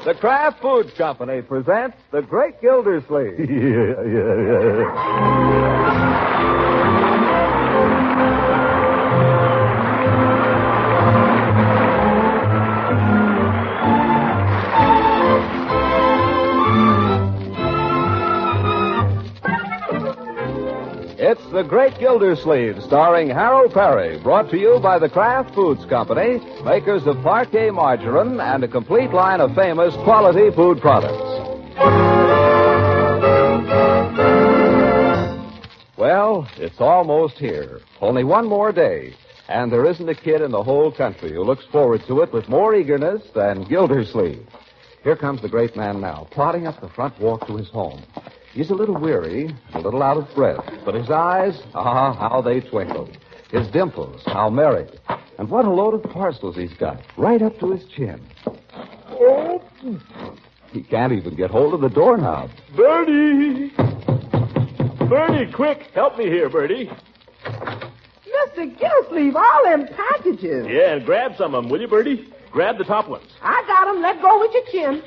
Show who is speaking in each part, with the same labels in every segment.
Speaker 1: The Kraft Foods Company presents The Great Gildersleeve. It's The Great Gildersleeve, starring Harold Peary, brought to you by the Kraft Foods Company, makers of Pardy Margarine and a complete line of famous quality food products. Well, it's almost here. Only one more day, and there isn't a kid in the whole country who looks forward to it with more eagerness than Gildersleeve. Here comes the great man now, plodding up the front walk to his home. He's a little weary, a little out of breath, but his eyes, how they twinkle. His dimples, how merry. And what a load of parcels he's got, right up to his chin. Oh. He can't even get hold of the doorknob.
Speaker 2: Bertie! Bertie, quick, help me here, Bertie.
Speaker 3: Mr. Gildersleeve, all them packages.
Speaker 2: Yeah, and grab some of them, will you, Bertie? Grab the top ones.
Speaker 3: I got them. Let go with your chin.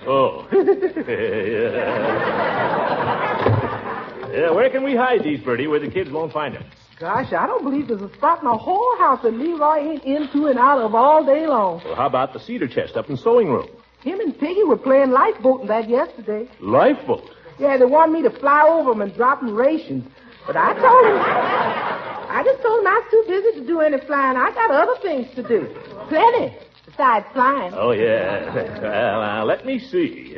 Speaker 2: Oh. Yeah, where can we hide these, Bertie, where the kids won't find them?
Speaker 3: Gosh, I don't believe there's a spot in the whole house that Leroy ain't into and out of all day long.
Speaker 2: Well, how about the cedar chest up in the sewing room?
Speaker 3: Him and Piggy were playing lifeboat in that yesterday.
Speaker 2: Lifeboat?
Speaker 3: Yeah, they wanted me to fly over them and drop them rations. But I just told them I was too busy to do any flying. I got other things to do. Plenty. Besides flying.
Speaker 2: Oh, yeah. Well, let me see.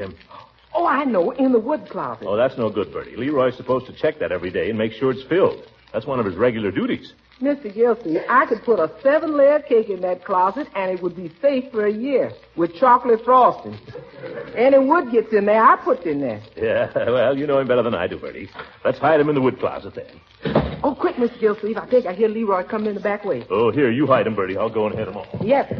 Speaker 3: Oh, I know. In the wood closet.
Speaker 2: Oh, that's no good, Bertie. Leroy's supposed to check that every day and make sure it's filled. That's one of his regular duties.
Speaker 3: Mr. Gildersleeve, I could put a 7-layer cake in that closet, and it would be safe for a year with chocolate frosting. Any wood gets in there, I put it in there.
Speaker 2: Yeah, well, you know him better than I do, Bertie. Let's hide him in the wood closet, then.
Speaker 3: Oh, quick, Mr. Gildersleeve. I think I hear Leroy coming in the back way.
Speaker 2: Oh, here, you hide him, Bertie. I'll go and head him off.
Speaker 3: Yes.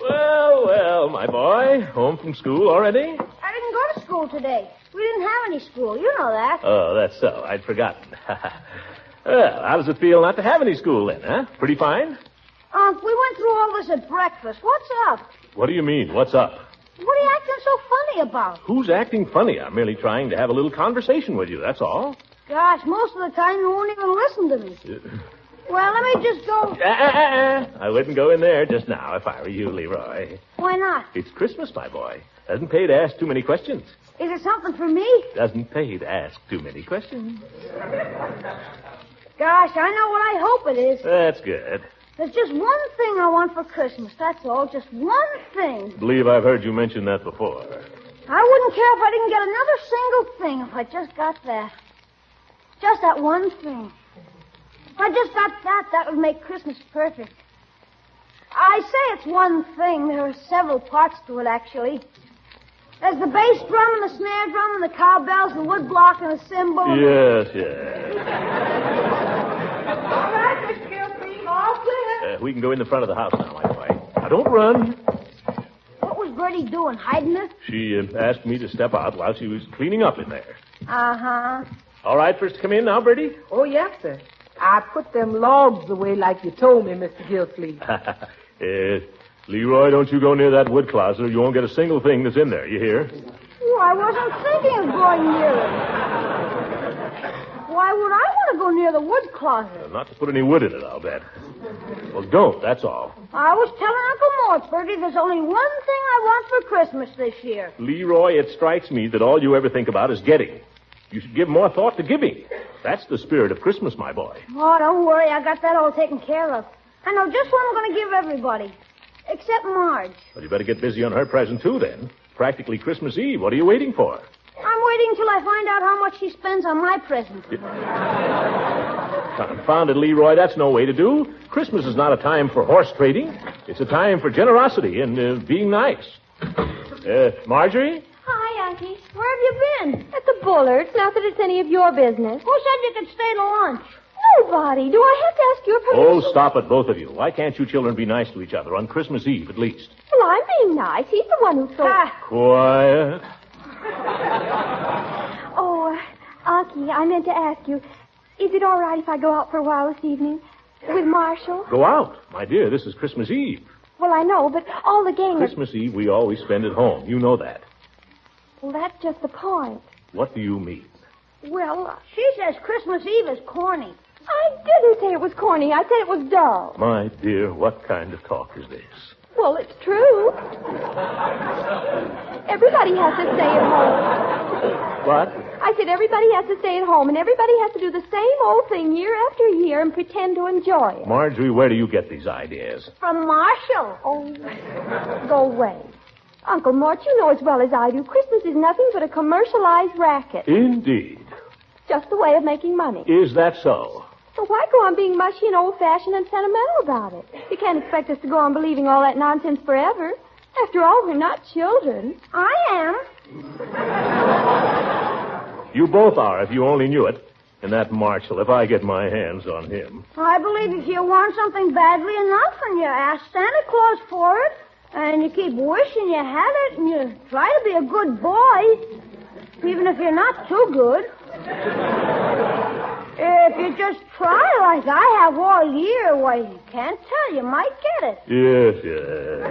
Speaker 2: Well, my boy. Home from school already?
Speaker 4: I didn't go to school today. We didn't have any school. You know that.
Speaker 2: Oh, that's so. I'd forgotten. Well, how does it feel not to have any school then, huh? Pretty fine?
Speaker 4: We went through all this at breakfast. What's up?
Speaker 2: What do you mean, what's up?
Speaker 4: What are you acting so funny about?
Speaker 2: Who's acting funny? I'm merely trying to have a little conversation with you, that's all.
Speaker 4: Gosh, most of the time you won't even listen to me. Well, let me just go...
Speaker 2: I wouldn't go in there just now if I were you, Leroy.
Speaker 4: Why not?
Speaker 2: It's Christmas, my boy. Doesn't pay to ask too many questions.
Speaker 4: Is it something for me?
Speaker 2: Doesn't pay to ask too many questions.
Speaker 4: Gosh, I know what I hope it is.
Speaker 2: That's good.
Speaker 4: There's just one thing I want for Christmas, that's all. Just one thing.
Speaker 2: Believe I've heard you mention that before.
Speaker 4: I wouldn't care if I didn't get another single thing if I just got that. Just that one thing. If I just got that, that would make Christmas perfect. I say it's one thing. There are several parts to it, actually. There's the bass drum and the snare drum and the cowbells, the wood block and the cymbal.
Speaker 2: Yes.
Speaker 3: All right, Mr. Gildersleeve, all clear.
Speaker 2: We can go in the front of the house now, my boy. Now, don't run.
Speaker 4: What was Bertie doing, hiding it?
Speaker 2: She asked me to step out while she was cleaning up in there.
Speaker 4: Uh-huh.
Speaker 2: All right, first to come in now, Bertie?
Speaker 3: Oh, yes, sir. I put them logs away like you told me, Mr. Gildersleeve.
Speaker 2: Leroy, don't you go near that wood closet or you won't get a single thing that's in there, you hear?
Speaker 4: Oh, I wasn't thinking of going near it. Why would I want to go near the wood closet?
Speaker 2: Not to put any wood in it, I'll bet. Well, don't, that's all.
Speaker 4: I was telling Uncle Mort, Bertie, there's only one thing I want for Christmas this year.
Speaker 2: Leroy, it strikes me that all you ever think about is getting. You should give more thought to giving. That's the spirit of Christmas, my boy.
Speaker 4: Oh, don't worry. I got that all taken care of. I know just what I'm going to give everybody. Except Marge.
Speaker 2: Well, you better get busy on her present, too, then. Practically Christmas Eve. What are you waiting for?
Speaker 4: I'm waiting till I find out how much she spends on my present.
Speaker 2: Confound it, Leroy. That's no way to do. Christmas is not a time for horse trading. It's a time for generosity and being nice. Marjorie?
Speaker 5: Hi, Auntie.
Speaker 4: Where have you been?
Speaker 5: At the Bullards, not that it's any of your business.
Speaker 4: Who said you could stay to lunch?
Speaker 5: Nobody. Do I have to ask your permission?
Speaker 2: Oh, stop it, both of you. Why can't you children be nice to each other on Christmas Eve, at least?
Speaker 5: Well, I'm being nice. He's the one who thought...
Speaker 2: Quiet.
Speaker 5: Oh, Unky, I meant to ask you, is it all right if I go out for a while this evening with Marshall?
Speaker 2: Go out. My dear, this is Christmas Eve.
Speaker 5: Well, I know, but all the games...
Speaker 2: Christmas Eve we always spend at home. You know that.
Speaker 5: Well, that's just the point.
Speaker 2: What do you mean?
Speaker 5: Well,
Speaker 4: She says Christmas Eve is corny.
Speaker 5: I didn't say it was corny. I said it was dull.
Speaker 2: My dear, what kind of talk is this?
Speaker 5: Well, it's true. Everybody has to stay at home.
Speaker 2: What?
Speaker 5: I said everybody has to stay at home, and everybody has to do the same old thing year after year and pretend to enjoy it.
Speaker 2: Marjorie, where do you get these ideas?
Speaker 4: From Marshall.
Speaker 5: Oh, go away. Uncle Mort, you know as well as I do, Christmas is nothing but a commercialized racket.
Speaker 2: Indeed.
Speaker 5: Just a way of making money.
Speaker 2: Is that so?
Speaker 5: So why go on being mushy and old-fashioned and sentimental about it? You can't expect us to go on believing all that nonsense forever. After all, we're not children.
Speaker 4: I am.
Speaker 2: You both are, if you only knew it. And that Marshall, if I get my hands on him.
Speaker 4: I believe if you want something badly enough and you ask Santa Claus for it, and you keep wishing you had it, and you try to be a good boy, even if you're not too good. If you just try like I have all year, why, you can't tell. You might get it.
Speaker 2: Yes, yes.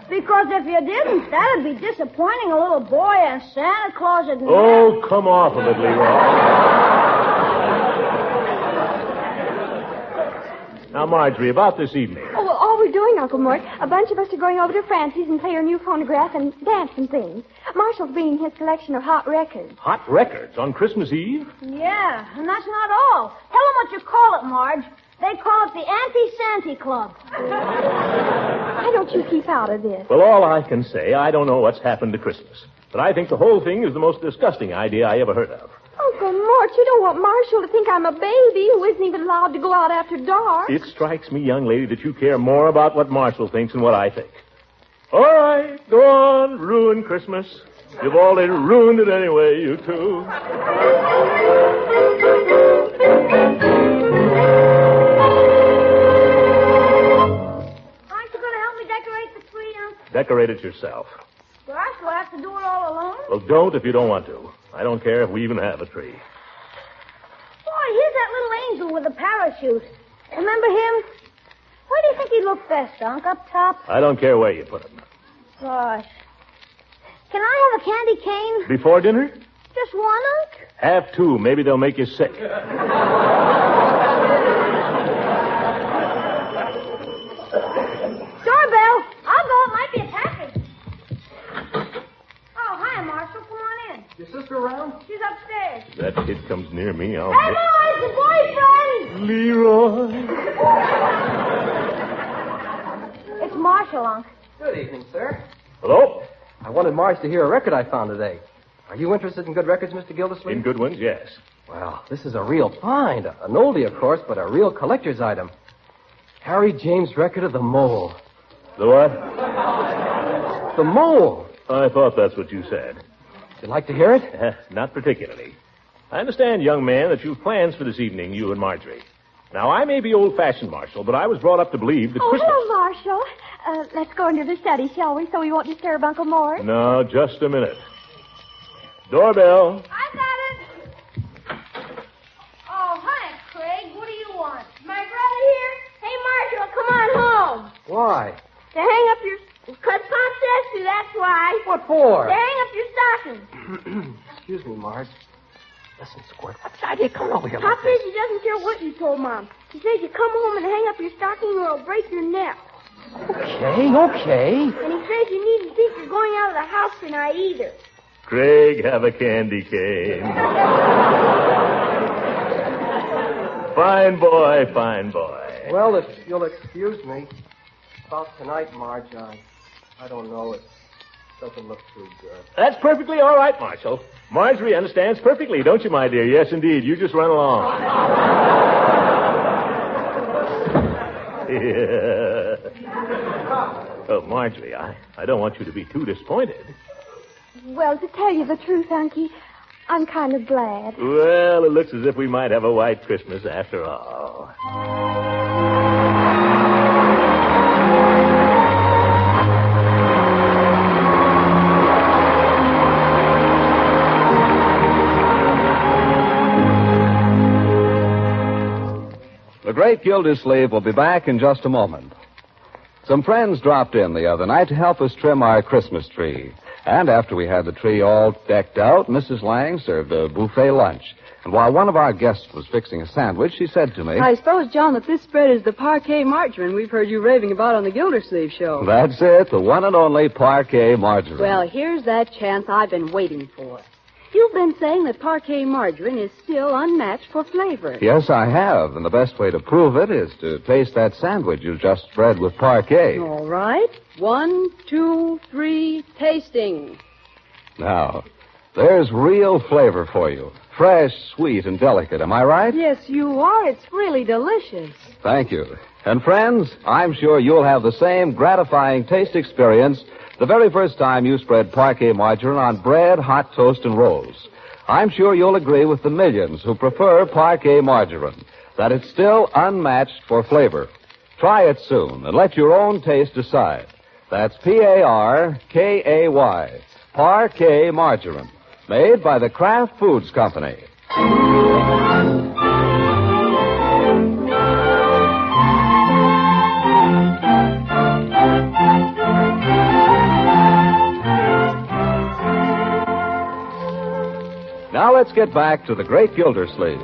Speaker 4: Because if you didn't, that'd be disappointing a little boy, and Santa Claus would
Speaker 2: Oh, come off of it, Leroy. Now, Marjorie, about this evening.
Speaker 5: Oh, well, all we're doing, Uncle Mort, a bunch of us are going over to Francie's and play her new phonograph and dance and things. Marshall's bringing his collection of hot records.
Speaker 2: Hot records on Christmas Eve?
Speaker 4: Yeah, and that's not all. Tell them what you call it, Marge. They call it the Anti-Santy Club.
Speaker 5: Why don't you keep out of this?
Speaker 2: Well, all I can say, I don't know what's happened to Christmas. But I think the whole thing is the most disgusting idea I ever heard of.
Speaker 5: Uncle Mort, you don't want Marshall to think I'm a baby who isn't even allowed to go out after dark.
Speaker 2: It strikes me, young lady, that you care more about what Marshall thinks than what I think. All right, go on, ruin Christmas. You've already ruined it anyway, you two.
Speaker 4: Aren't you going to help me decorate the tree, Uncle?
Speaker 2: Decorate it yourself.
Speaker 4: Gosh, do I have to do it all alone?
Speaker 2: Well, don't if you don't want to. I don't care if we even have a tree.
Speaker 4: Boy, here's that little angel with the parachute. Remember him? Where do you think he looked best, Unc? Up top?
Speaker 2: I don't care where you put him.
Speaker 4: Gosh. Can I have a candy cane?
Speaker 2: Before dinner?
Speaker 4: Just one, Unc?
Speaker 2: Have two. Maybe they'll make you sick.
Speaker 4: Doorbell. I'll go. It might be a package. Oh, hi, Marshall. Come on in.
Speaker 6: Your sister around?
Speaker 4: She's upstairs.
Speaker 2: If that kid comes near me, I'll...
Speaker 4: Hey, boys, the boyfriend!
Speaker 2: Leroy.
Speaker 4: It's Marshall, Unc.
Speaker 6: Good evening, sir.
Speaker 2: Hello?
Speaker 6: I wanted Marge to hear a record I found today. Are you interested in good records, Mr. Gildersleeve?
Speaker 2: In good ones, yes.
Speaker 6: Well, this is a real find. An oldie, of course, but a real collector's item. Harry James' record of the Mole.
Speaker 2: The what?
Speaker 6: The Mole.
Speaker 2: I thought that's what you said.
Speaker 6: You'd like to hear it?
Speaker 2: Not particularly. I understand, young man, that you've plans for this evening, you and Marjorie. Now, I may be old-fashioned, Marshall, but I was brought up to believe that Christmas...
Speaker 5: hello, Marshall. Let's go into the study, shall we, so we won't disturb Uncle Mort?
Speaker 2: No, just a minute. Doorbell.
Speaker 4: I got it. Oh, hi, Craig. What do you want? My brother here. Hey, Marshall, come on home.
Speaker 6: Why?
Speaker 4: To hang up your... Because Pop says to, that's why.
Speaker 6: What for?
Speaker 4: To hang up your stocking.
Speaker 6: Excuse me, Marge. Listen, Squirt, what's the idea coming over here
Speaker 5: Pop
Speaker 6: like
Speaker 5: says
Speaker 6: this?
Speaker 5: he doesn't care what you told Mom. He says you come home and hang up your stocking or it'll break your neck.
Speaker 6: Okay.
Speaker 5: And he says you needn't think you're going out of the house tonight either.
Speaker 2: Craig, have a candy cane. Fine boy, fine boy.
Speaker 6: Well, if you'll excuse me, about tonight, Marge, I don't know. It doesn't look too good.
Speaker 2: That's perfectly all right, Marshall. Marjorie understands perfectly, don't you, my dear? Yes, indeed. You just run along. Yeah. Oh, Marjorie, I don't want you to be too disappointed.
Speaker 5: Well, to tell you the truth, Unky, I'm kind of glad.
Speaker 2: Well, it looks as if we might have a white Christmas after all.
Speaker 1: The Great Gildersleeve will be back in just a moment. Some friends dropped in the other night to help us trim our Christmas tree. And after we had the tree all decked out, Mrs. Lang served a buffet lunch. And while one of our guests was fixing a sandwich, she said to me,
Speaker 7: I suppose, John, that this spread is the parquet margarine we've heard you raving about on the Gildersleeve show.
Speaker 1: That's it, the one and only parquet margarine.
Speaker 7: Well, here's that chance I've been waiting for. You've been saying that parquet margarine is still unmatched for flavor.
Speaker 1: Yes, I have, and the best way to prove it is to taste that sandwich you just spread with parquet.
Speaker 7: All right. 1, 2, 3, tasting.
Speaker 1: Now, there's real flavor for you. Fresh, sweet, and delicate. Am I right?
Speaker 7: Yes, you are. It's really delicious.
Speaker 1: Thank you. And friends, I'm sure you'll have the same gratifying taste experience the very first time you spread parquet margarine on bread, hot toast, and rolls. I'm sure you'll agree with the millions who prefer parquet margarine, that it's still unmatched for flavor. Try it soon and let your own taste decide. That's Parkay, Parquet margarine, made by the Kraft Foods Company. Now let's get back to the Great Gildersleeve.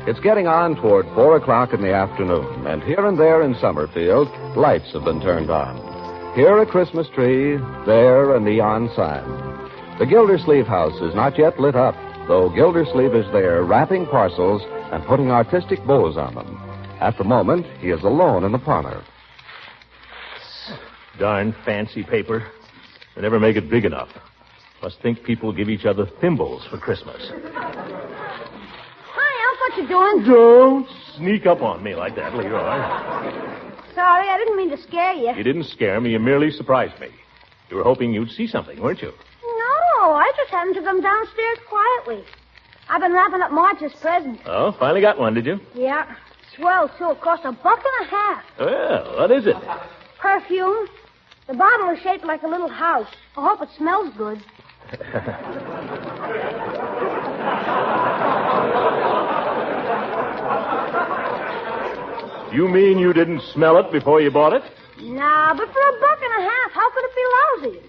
Speaker 1: It's getting on toward 4 o'clock in the afternoon, and here and there in Summerfield, lights have been turned on. Here a Christmas tree, there a neon sign. The Gildersleeve house is not yet lit up, though Gildersleeve is there wrapping parcels and putting artistic bows on them. At the moment, he is alone in the parlor.
Speaker 2: Darn fancy paper. They never make it big enough. Must think people give each other thimbles for Christmas.
Speaker 4: Hi, Unc, what you doing?
Speaker 2: Don't sneak up on me like that, Leroy.
Speaker 4: Sorry, I didn't mean to scare you.
Speaker 2: You didn't scare me. You merely surprised me. You were hoping you'd see something, weren't you?
Speaker 4: No, I just happened to come downstairs quietly. I've been wrapping up Marge's present.
Speaker 2: Oh, finally got one, did you?
Speaker 4: Yeah. Swell, too. It cost $1.50.
Speaker 2: Well, what is it?
Speaker 4: Perfume. The bottle is shaped like a little house. I hope it smells good.
Speaker 2: You mean you didn't smell it before you bought it?
Speaker 4: Nah, but for $1.50, how could it be lousy?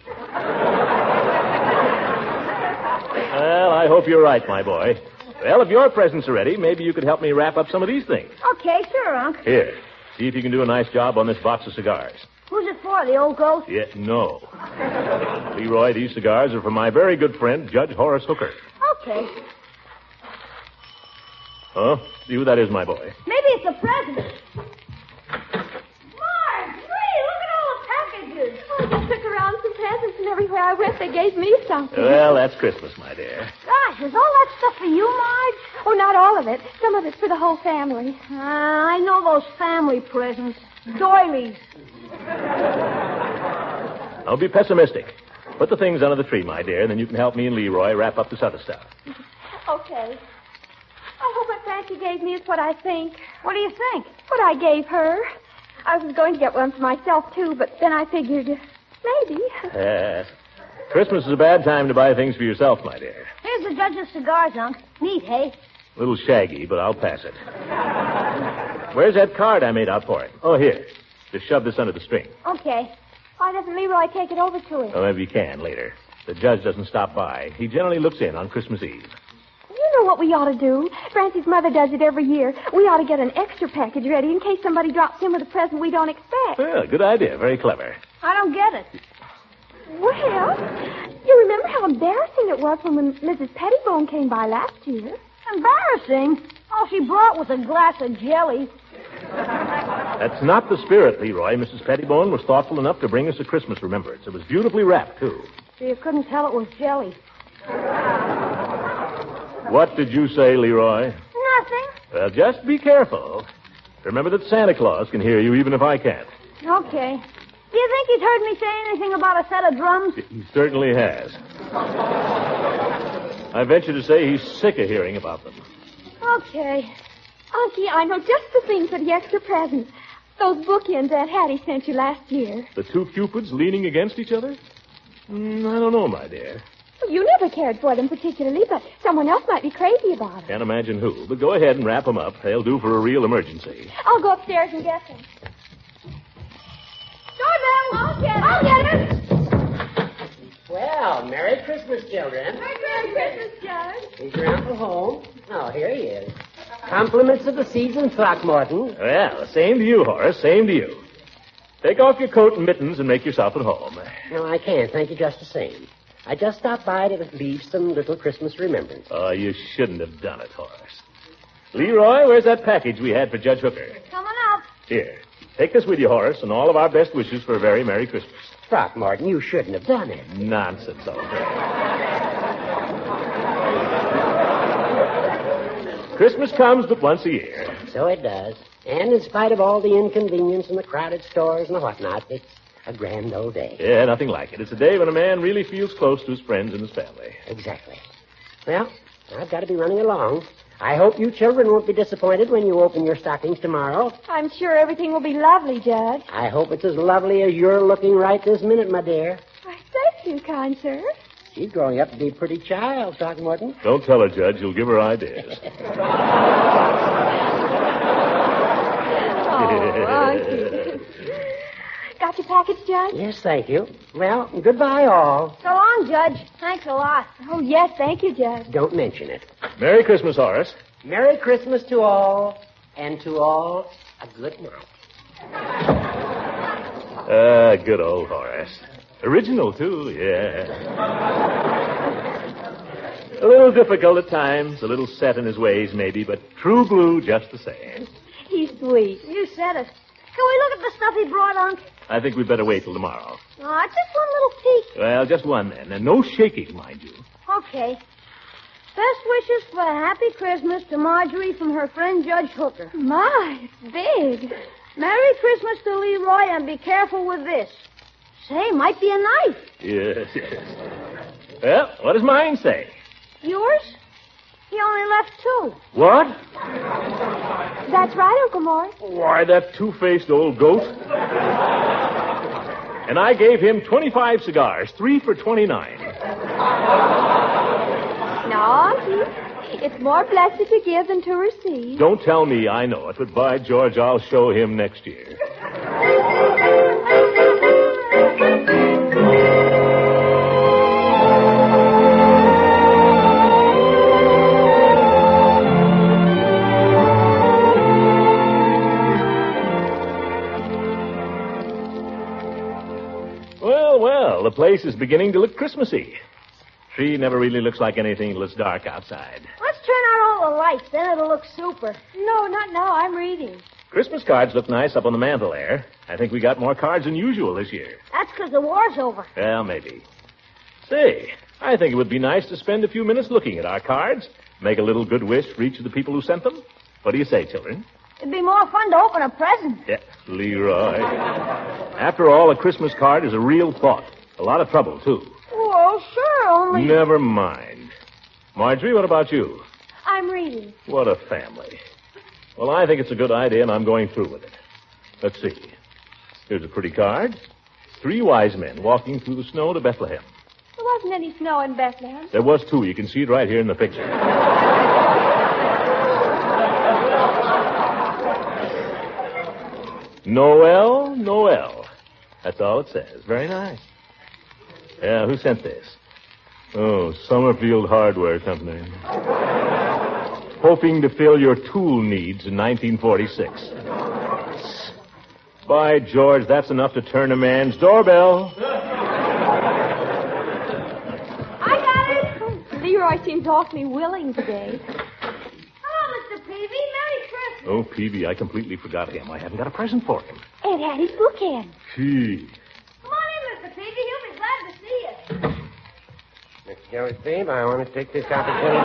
Speaker 2: Well, I hope you're right, my boy. Well, if your presents are ready, maybe you could help me wrap up some of these things.
Speaker 4: Okay, sure, Unc.
Speaker 2: Here, see if you can do a nice job on this box of cigars.
Speaker 4: Who's it for, the old ghost?
Speaker 2: Yeah, no. Leroy, these cigars are from my very good friend, Judge Horace Hooker.
Speaker 4: Okay.
Speaker 2: Oh, see who that is, my boy.
Speaker 4: Maybe it's a present. Marge, gee, look at all the packages.
Speaker 5: Oh, they took around some presents, and everywhere I went, they gave me something.
Speaker 2: Well, that's Christmas, my dear.
Speaker 4: Gosh, is all that stuff for you, Marge?
Speaker 5: Oh, not all of it. Some of it's for the whole family.
Speaker 4: I know those family presents. Doilies.
Speaker 2: Don't be pessimistic. Put the things under the tree, my dear, and then you can help me and Leroy wrap up this other stuff.
Speaker 5: Okay. I hope what Francie gave me is what I think.
Speaker 4: What do you think?
Speaker 5: What I gave her. I was going to get one for myself, too, but then I figured maybe.
Speaker 2: Christmas is a bad time to buy things for yourself, my dear.
Speaker 4: Here's the judge's cigars, Unc. Neat, hey?
Speaker 2: A little shaggy, but I'll pass it. Where's that card I made out for him? Oh, here. Just shove this under the string.
Speaker 4: Okay.
Speaker 5: Why doesn't Leroy take it over to him?
Speaker 2: Oh, maybe he can later. The judge doesn't stop by. He generally looks in on Christmas Eve.
Speaker 5: You know what we ought to do? Francie's mother does it every year. We ought to get an extra package ready in case somebody drops in with a present we don't expect.
Speaker 2: Well, good idea. Very clever.
Speaker 4: I don't get it.
Speaker 5: Well, you remember how embarrassing it was when Mrs. Pettibone came by last year?
Speaker 4: Embarrassing? All she brought was a glass of jelly.
Speaker 2: That's not the spirit, Leroy. Mrs. Pettibone was thoughtful enough to bring us a Christmas remembrance. It was beautifully wrapped, too.
Speaker 4: So you couldn't tell it was jelly.
Speaker 2: What did you say, Leroy?
Speaker 4: Nothing.
Speaker 2: Well, just be careful. Remember that Santa Claus can hear you even if I can't.
Speaker 4: Okay. Do you think he's heard me say anything about a set of drums?
Speaker 2: He certainly has. I venture to say he's sick of hearing about them.
Speaker 4: Okay.
Speaker 5: Unky, I know just the thing for the extra present. Those bookends Aunt Hattie sent you last year.
Speaker 2: The two cupids leaning against each other? I don't know, my dear.
Speaker 5: Well, you never cared for them particularly, but someone else might be crazy about them.
Speaker 2: Can't imagine who, but go ahead and wrap them up. They'll do for a real emergency.
Speaker 5: I'll go upstairs and get them.
Speaker 4: George,
Speaker 8: Well, Merry Christmas, children.
Speaker 5: Merry Christmas, Judge.
Speaker 8: Is your uncle home? Oh, here he is. Compliments of the season, Throckmorton.
Speaker 2: Well, same to you, Horace. Same to you. Take off your coat and mittens and make yourself at home.
Speaker 8: No, I can't. Thank you just the same. I just stopped by to leave some little Christmas remembrance.
Speaker 2: Oh, you shouldn't have done it, Horace. Leroy, where's that package we had for Judge Hooker?
Speaker 4: Coming up.
Speaker 2: Here. Take this with you, Horace, and all of our best wishes for a very Merry Christmas.
Speaker 8: Throckmorton, you shouldn't have done it.
Speaker 2: Nonsense, old friend. Christmas comes but once a year.
Speaker 8: So it does. And in spite of all the inconvenience and the crowded stores and the whatnot, it's a grand old day.
Speaker 2: Yeah, nothing like it. It's a day when a man really feels close to his friends and his family.
Speaker 8: Exactly. Well, I've got to be running along. I hope you children won't be disappointed when you open your stockings tomorrow.
Speaker 5: I'm sure everything will be lovely, Judge.
Speaker 8: I hope it's as lovely as you're looking right this minute, my dear.
Speaker 5: Why, thank you, kind sir.
Speaker 8: She's growing up to be a pretty child, Throckmorton.
Speaker 2: Don't tell her, Judge. You'll give her ideas.
Speaker 5: Uncle. Got your package, Judge?
Speaker 8: Yes, thank you. Well, goodbye, all.
Speaker 4: So long, Judge. Thanks a lot.
Speaker 5: Oh, yes, thank you, Judge.
Speaker 8: Don't mention it.
Speaker 2: Merry Christmas, Horace.
Speaker 8: Merry Christmas to all, and to all a good night.
Speaker 2: Good old Horace. Original, too, yeah. A little difficult at times, a little set in his ways, maybe, but true blue just the same.
Speaker 5: He's sweet.
Speaker 4: You said it. Can we look at the stuff he brought, Unc?
Speaker 2: I think we'd better wait till tomorrow.
Speaker 4: Oh, just one little peek.
Speaker 2: Well, just one then, and no shaking, mind you.
Speaker 4: Okay. Best wishes for a happy Christmas to Marjorie from her friend Judge Hooker.
Speaker 5: My, it's big.
Speaker 4: Merry Christmas to Leroy, and be careful with this. Say, might be a knife.
Speaker 2: Yes, yes. Well, what does mine say?
Speaker 4: Yours? He only left 2.
Speaker 2: What?
Speaker 5: That's right, Uncle Mort.
Speaker 2: Why, that two-faced old goat. And I gave him 25 cigars, 3 for $29.
Speaker 5: No, it's more blessed to give than to receive.
Speaker 2: Don't tell me I know it, but by George, I'll show him next year. Well, the place is beginning to look Christmassy. Tree never really looks like anything until it's dark outside.
Speaker 4: Let's turn out all the lights, then it'll look super.
Speaker 5: No, not now. I'm reading.
Speaker 2: Christmas cards look nice up on the mantel there. I think we got more cards than usual this year.
Speaker 4: That's because the war's over.
Speaker 2: Well, maybe. Say, I think it would be nice to spend a few minutes looking at our cards, make a little good wish for each of the people who sent them. What do you say, children?
Speaker 4: It'd be more fun to open a present.
Speaker 2: Yeah, Leroy. After all, a Christmas card is a real thought. A lot of trouble, too.
Speaker 4: Well, sure, only...
Speaker 2: Never mind. Marjorie, what about you?
Speaker 5: I'm reading.
Speaker 2: What a family. Well, I think it's a good idea, and I'm going through with it. Let's see. Here's a pretty card. 3 wise men walking through the snow to Bethlehem.
Speaker 5: There wasn't any snow in Bethlehem.
Speaker 2: There was 2. You can see it right here in the picture. Noel, Noel. That's all it says. Very nice. Yeah, who sent this? Oh, Summerfield Hardware Company. Hoping to fill your tool needs in 1946. By George, that's enough to turn a man's doorbell.
Speaker 5: I got it. Leroy seems awfully willing today.
Speaker 4: Hello, Mr. Peavy. Merry Christmas.
Speaker 2: Oh, Peavy, I completely forgot him. I haven't got a present for him.
Speaker 5: It had his bookend.
Speaker 2: Gee.
Speaker 4: Come on in, Mr. Peavy. He'll be glad to see you.
Speaker 6: Mr. Gildersleeve, I want to take this opportunity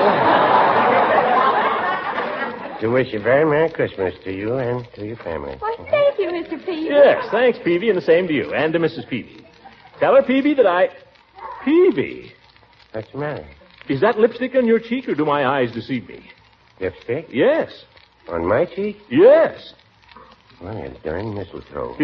Speaker 6: to wish a very Merry Christmas to you and to your family.
Speaker 5: Why, thank you, Mr. Peavy.
Speaker 2: Yes, thanks, Peavy, and the same to you, and to Mrs. Peavy. Tell her, Peavy, that I... Peavy?
Speaker 6: What's the matter?
Speaker 2: Is that lipstick on your cheek, or do my eyes deceive me?
Speaker 6: Lipstick?
Speaker 2: Yes.
Speaker 6: On my cheek?
Speaker 2: Yes.
Speaker 6: Why, it's darn mistletoe.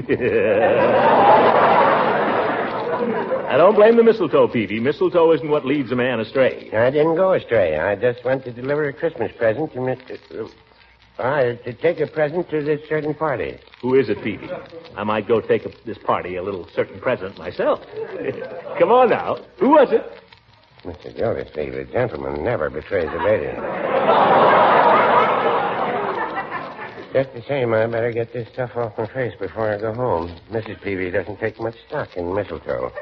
Speaker 2: I don't blame the mistletoe, Peavy. Mistletoe isn't what leads a man astray.
Speaker 6: I didn't go astray. I just went to deliver a Christmas present to Mr. to take a present to this certain party.
Speaker 2: Who is it, Peavy? I might go take this party a little certain present myself. Come on now. Who was it?
Speaker 9: Mr. Gildersleeve, a gentleman never betrays a lady. Just the same, I better get this stuff off my face before I go home. Mrs. Peavy doesn't take much stock in mistletoe.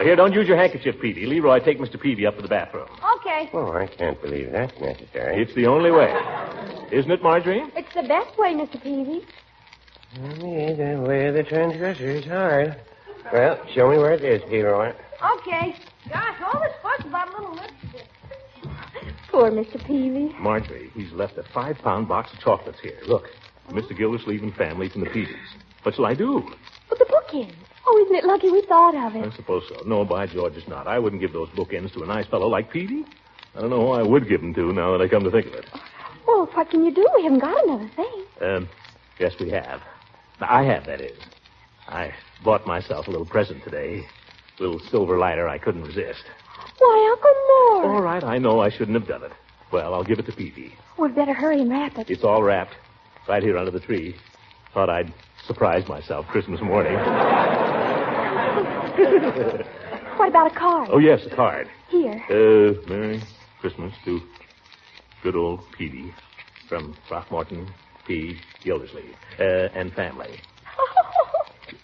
Speaker 2: Here, don't use your handkerchief, Peavy. Leroy, take Mr. Peavy up to the bathroom.
Speaker 4: Okay.
Speaker 9: Oh, I can't believe that's necessary.
Speaker 2: It's the only way. Isn't it, Margarine?
Speaker 5: It's the best way, Mr. Peavy.
Speaker 9: The way of the transgressor is hard. Well, show me where it is, Leroy.
Speaker 4: Okay. Gosh, all this fuss about a little lipstick.
Speaker 5: Poor Mr. Peavy.
Speaker 2: Marjorie, he's left a 5-pound box of chocolates here. Look, Mr. Gildersleeve and family from the Peavies. What shall I do?
Speaker 5: But the bookends. Oh, isn't it lucky we thought of it?
Speaker 2: I suppose so. No, by George, it's not. I wouldn't give those bookends to a nice fellow like Peavy. I don't know who I would give them to now that I come to think of it.
Speaker 5: Well, what can you do? We haven't got another thing.
Speaker 2: Yes, we have. I have, that is. I bought myself a little present today. A little silver lighter I couldn't resist.
Speaker 5: Why, Uncle Mort.
Speaker 2: All right, I know I shouldn't have done it. Well, I'll give it to Peavy.
Speaker 5: We'd better hurry and wrap it.
Speaker 2: It's all wrapped. Right here under the tree. Thought I'd surprise myself Christmas morning.
Speaker 5: What about a card?
Speaker 2: Oh, yes, a card.
Speaker 5: Here.
Speaker 2: Merry Christmas to good old Peavy from Throckmorton P, Gildersleeve, and family.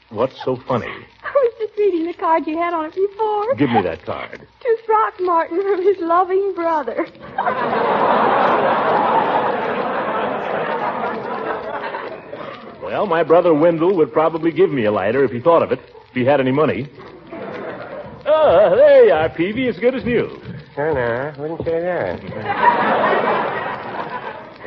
Speaker 2: What's so funny?
Speaker 5: I was just reading the card you had on it before.
Speaker 2: Give me that card.
Speaker 5: To Throckmorton from his loving brother.
Speaker 2: Well, my brother Wendell would probably give me a lighter if he thought of it, if he had any money. Oh, there you are, Peavy, as good as new.
Speaker 9: No, I wouldn't say that.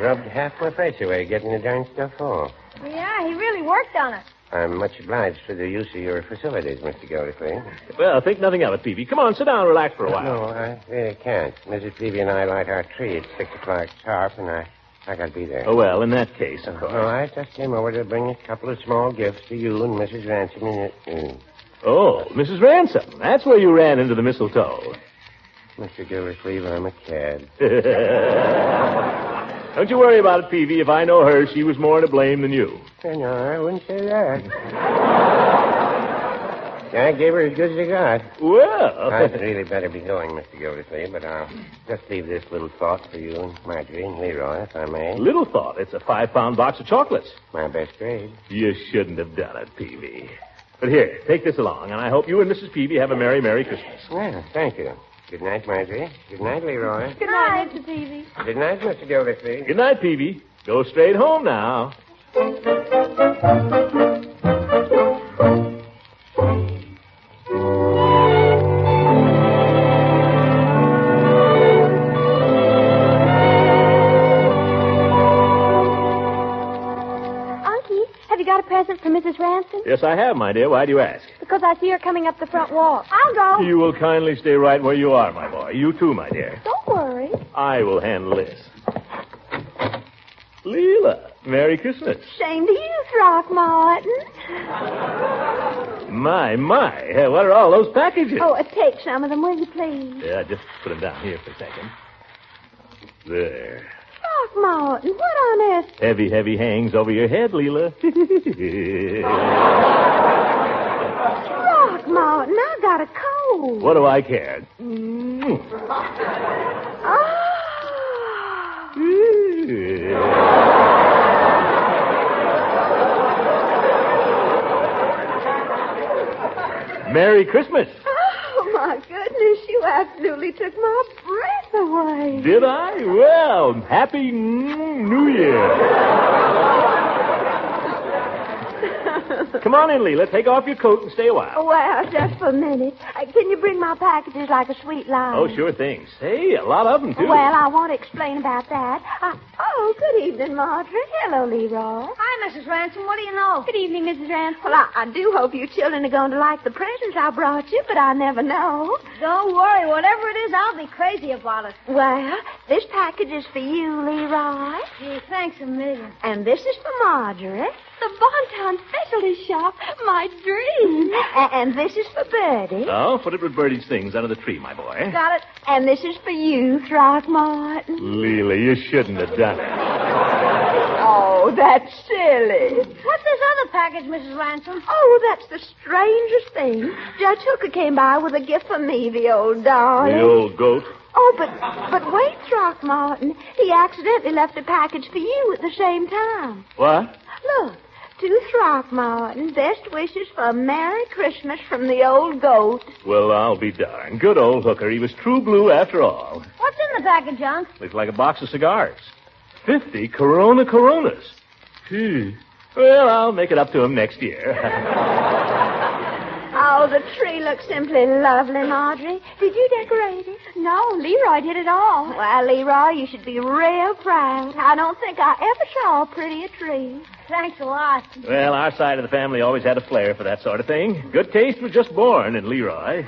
Speaker 9: Rubbed half my face away getting the darn stuff off.
Speaker 4: Yeah, he really worked on it.
Speaker 9: I'm much obliged for the use of your facilities, Mr. Gildersleeve.
Speaker 2: Well, think nothing of it, Peavy. Come on, sit down and relax for a while.
Speaker 9: No, I really can't. Mrs. Peavy and I light our tree at 6 o'clock sharp, and I got to be there.
Speaker 2: Oh, well, in that case, of course.
Speaker 9: No, I just came over to bring a couple of small gifts to you and Mrs. Ransom and
Speaker 2: Oh, Mrs. Ransom. That's where you ran into the mistletoe.
Speaker 9: Mr. Gildersleeve, I'm a cad.
Speaker 2: Don't you worry about it, Peavy. If I know her, she was more to blame than you.
Speaker 9: No, I wouldn't say that. I gave her as good as I got.
Speaker 2: Well.
Speaker 9: I'd really better be going, Mr. Gildersleeve, but I'll just leave this little thought for you and Marjorie and Leroy, if I may.
Speaker 2: Little thought. It's a 5-pound box of chocolates.
Speaker 9: My best grade.
Speaker 2: You shouldn't have done it, Peavy. But here, take this along, and I hope you and Mrs. Peavy have a Merry, Merry Christmas.
Speaker 9: Well, thank you. Good night, Marjorie. Good night, Leroy.
Speaker 5: Good night, Mr. Peavy.
Speaker 9: Good night, Mr. Gildersleeve.
Speaker 2: Good night, Peavy. Go straight home now.
Speaker 5: Present for Mrs. Ransom?
Speaker 2: Yes, I have, my dear. Why do you ask?
Speaker 5: Because I see her coming up the front walk.
Speaker 4: I'll go.
Speaker 2: You will kindly stay right where you are, my boy. You too, my dear.
Speaker 5: Don't worry.
Speaker 2: I will handle this. Leela, Merry Christmas.
Speaker 5: Same to you, Throckmorton.
Speaker 2: My. What are all those packages?
Speaker 5: Oh, take some of them, will you, please?
Speaker 2: Yeah, just put them down here for a second. There.
Speaker 5: Throckmorton, what on earth?
Speaker 2: Heavy hangs over your head, Leela.
Speaker 5: Throckmorton, I got a cold.
Speaker 2: What do I care? Merry Christmas.
Speaker 5: Oh, my goodness, you absolutely took my breath away.
Speaker 2: Did I? Well, Happy New Year. Come on in, Leela. Take off your coat and stay a while.
Speaker 5: Well, just for a minute. Can you bring my packages like a sweet line?
Speaker 2: Oh, sure thing. Say, a lot of them, too.
Speaker 5: Well, I want to explain about that. Good evening, Marjorie. Hello, Leroy.
Speaker 4: Hi, Mrs. Ransom. What do you know?
Speaker 5: Good evening, Mrs. Ransom. Well, I do hope you children are going to like the presents I brought you, but I never know.
Speaker 4: Don't worry. Whatever it is, I'll be crazy about it.
Speaker 5: Well, this package is for you, Leroy.
Speaker 4: Gee, thanks a million.
Speaker 5: And this is for Marjorie. The Bonton Specialty Shop, my dream. And this is for Birdie.
Speaker 2: Oh, put it with Birdie's things under the tree, my boy.
Speaker 5: Got it. And this is for you, Throckmorton.
Speaker 2: Leela, you shouldn't have done it.
Speaker 5: Oh, that's silly.
Speaker 4: What's this other package, Mrs. Ransom?
Speaker 5: Oh, that's the strangest thing. Judge Hooker came by with a gift for me, the old darling.
Speaker 2: The old goat.
Speaker 5: Oh, but wait, Throckmorton. He accidentally left a package for you at the same time.
Speaker 2: What?
Speaker 5: Look, to Throckmorton, best wishes for a Merry Christmas from the old goat.
Speaker 2: Well, I'll be darned. Good old Hooker. He was true blue after all.
Speaker 4: What's in the package, Unc?
Speaker 2: Looks like a box of cigars. 50 Coronas. Well, I'll make it up to him next year.
Speaker 5: Oh, the tree looks simply lovely, Marjorie. Did you decorate it?
Speaker 7: No, Leroy did it all.
Speaker 5: Well, Leroy, you should be real proud. I don't think I ever saw a prettier tree.
Speaker 4: Thanks a lot.
Speaker 2: Well, our side of the family always had a flair for that sort of thing. Good taste was just born in Leroy.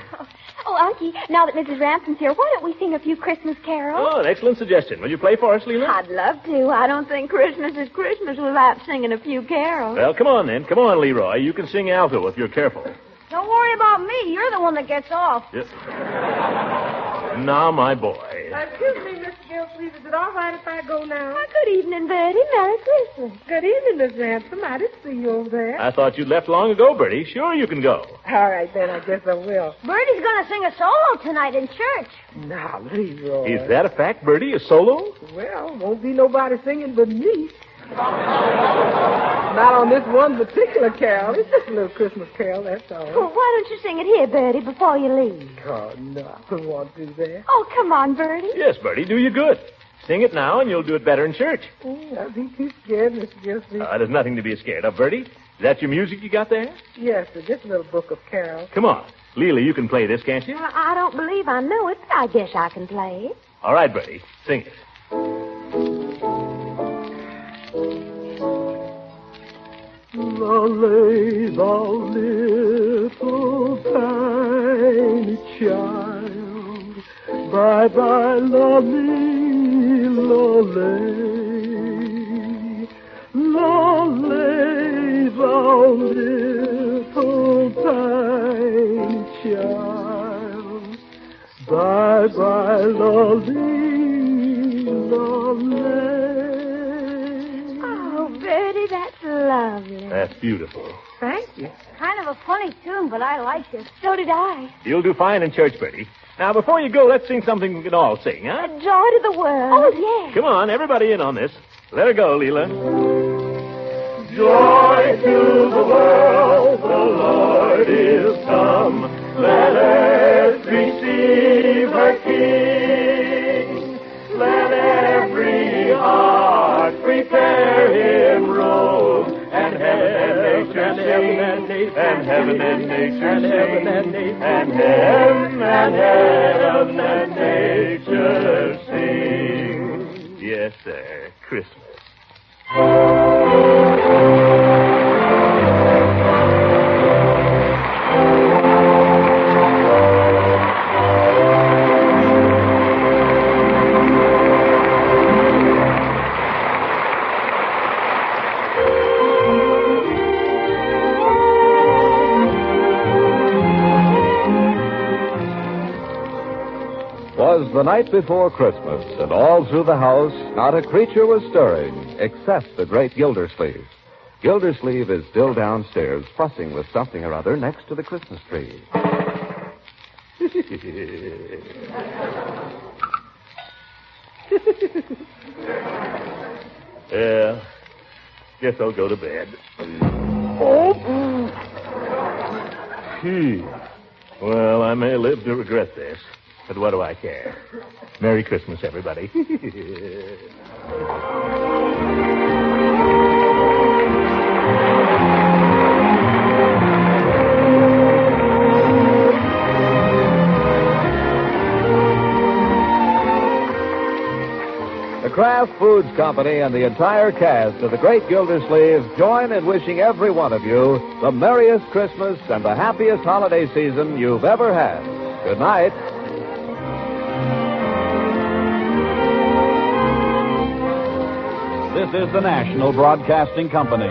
Speaker 5: Oh, Unky, now that Mrs. Rampton's here, why don't we sing a few Christmas carols?
Speaker 2: Oh, an excellent suggestion. Will you play for us, Leela?
Speaker 5: I'd love to. I don't think Christmas is Christmas without singing a few carols.
Speaker 2: Well, come on, then. Come on, Leroy. You can sing alto if you're careful.
Speaker 4: Don't worry about me. You're the one that gets off.
Speaker 2: Yep. Now, my boy.
Speaker 3: Excuse me, Mr. Gildersleeve. Is it all right if I go now?
Speaker 5: Oh, good evening, Bertie. Merry Christmas.
Speaker 3: Good evening, Miss Ransom. I didn't see you over there.
Speaker 2: I thought you'd left long ago, Bertie. Sure, you can go.
Speaker 3: All right, then. I guess I will.
Speaker 4: Bertie's going to sing a solo tonight in church.
Speaker 3: Now, Leroy.
Speaker 2: Is that a fact, Bertie? A solo?
Speaker 3: Well, won't be nobody singing but me. Not on this one particular carol. It's just a little Christmas carol, that's all.
Speaker 5: Well, why don't you sing it here, Bertie, before you leave?
Speaker 3: Oh, no, I don't want to do that.
Speaker 5: Oh, come on, Bertie.
Speaker 2: Yes, Bertie, do you good. Sing it now, and you'll do it better in church.
Speaker 3: I'd be too scared, Mr. Gildersleeve.
Speaker 2: There's nothing to be scared of, Bertie. Is that your music you got there?
Speaker 3: Yes, sir, just a little book of carols.
Speaker 2: Come on. Leela, you can play this, can't you?
Speaker 5: Well, I don't believe I know it, but I guess I can play it.
Speaker 2: All right, Bertie. Sing it.
Speaker 6: Lolly, thou little tiny child, bye-bye, lolly, lolly. Lolly, thou little tiny child, bye-bye, lolly, lolly.
Speaker 5: Oh, Bertie, that's lovely.
Speaker 2: That's beautiful.
Speaker 3: Thank you.
Speaker 4: Kind of a funny tune, but I like it.
Speaker 5: So did I.
Speaker 2: You'll do fine in church, Bertie. Now, before you go, let's sing something we can all sing, huh?
Speaker 5: Joy to the world. Oh, yeah.
Speaker 2: Come on, everybody in on this. Let her go, Leela.
Speaker 6: Joy to the world, the Lord is come. Let earth receive her King. Let every heart prepare him robes, and heaven and nature sing, and heaven and nature sing, and heaven and nature sing.
Speaker 2: Yes, sir. Christmas.
Speaker 1: Was the night before Christmas, and all through the house, not a creature was stirring, except the great Gildersleeve. Gildersleeve is still downstairs, fussing with something or other next to the Christmas tree.
Speaker 2: Yeah, guess I'll go to bed.
Speaker 6: Oh!
Speaker 2: Well, I may live to regret this, but what do I care? Merry Christmas, everybody.
Speaker 1: The Kraft Foods Company and the entire cast of the Great Gildersleeve join in wishing every one of you the merriest Christmas and the happiest holiday season you've ever had. Good night.
Speaker 10: This is the National Broadcasting Company.